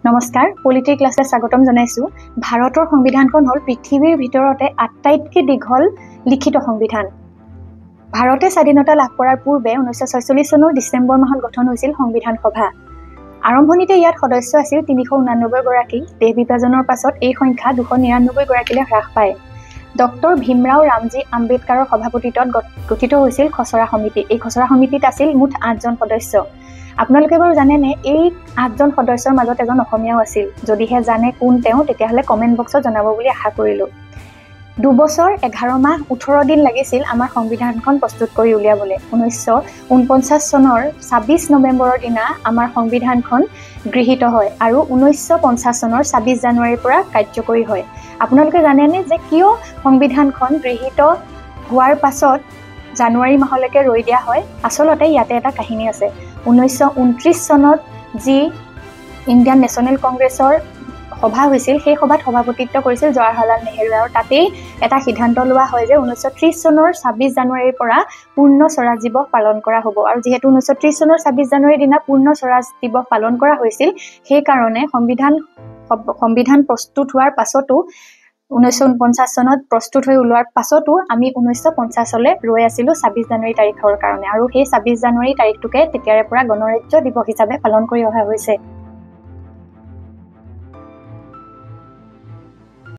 নমস্কাৰ পলিটি ক্লাসে স্বাগতম জনাইছো ভাৰতৰ সংবিধানখন হল পৃথিৱীৰ ভিতৰতে আটাইতকৈ দীঘল লিখিত সংবিধান ভাৰতে স্বাধীনতা লাভ কৰাৰ পূৰ্বে 1946 চনৰ ডিসেম্বৰ মাহত গঠন হৈছিল সংবিধান সভা আৰম্ভণিতে ইয়াত সদস্য আছিল 389 গৰাকী দেশ বিভাজনৰ পাছত এই সংখ্যা 299 গৰাকীলৈ হ্ৰাস পায় ডক্টৰ ভীমৰাও ৰামজী আম্বেদকাৰৰ সভাপতিত্বত গঠিত হৈছিল খচৰা সমিতি এই খচৰা সমিতিত আছিল মুঠ 8 জন সদস্য আপোনালোকে বাৰু জানে নে এই 8 জন সদস্যৰ মাজত এজন অসমীয়াও আছিল যদিহে জানে কোন তেওঁ তেতিয়াহলে কমেন্ট বক্সত জনাব বুলি আশা কৰিলো 2 বছৰ 11 মাহ 18 দিন লাগিছিল আমাৰ সংবিধানখন প্ৰস্তুত কৰি উলিয়াবলৈ 1949 চনৰ 26 নৱেম্বৰৰ দিনা আমাৰ সংবিধানখন গৃহীত হয় আৰু 1950 চনৰ 26 জানুৱাৰীৰ পৰা কাৰ্যকৰী হয় আপোনালোকে জানে নে যে কিয় সংবিধানখন গৃহীত হোৱাৰ পাছত জানুৱাৰী মাহলৈকে ৰৈ দিয়া হয় আসলতে ইয়াতে এটা কাহিনী আছে 1929 চনত যি ইণ্ডিয়ান নেশ্যনেল কংগ্ৰেছৰ সভা হৈছিল সেই সভাত সভাপতিত্ব কৰিছিল জৱাহৰলাল নেহৰু আৰু তাতেই এটা সিদ্ধান্ত লোৱা হয় যে 1930 চনৰ 26 জানুৱাৰীৰ পৰা পূৰ্ণ স্বৰাজ দিৱস পালন কৰা হ'ব আৰু যেহেতু 1930 চনৰ 26 জানুৱাৰীৰ দিনা পূৰ্ণ স্বৰাজ দিৱস পালন কৰা হৈছিল সেই কাৰণে সংবিধান প্ৰস্তুত হোৱাৰ পাছতো 1949 চনত প্ৰস্তুত হৈ ওলোৱাৰ পাছতো আমি 1950 লৈ ৰৈ আছিলো 26 জানুৱাৰী তাৰিখৰ কাৰণে আৰু সেই 26 জানুৱাৰী তাৰিখটোকে তেতিয়াৰে পৰা গণৰাজ্য দিৱস হিচাপে পালন কৰি অহা হৈছে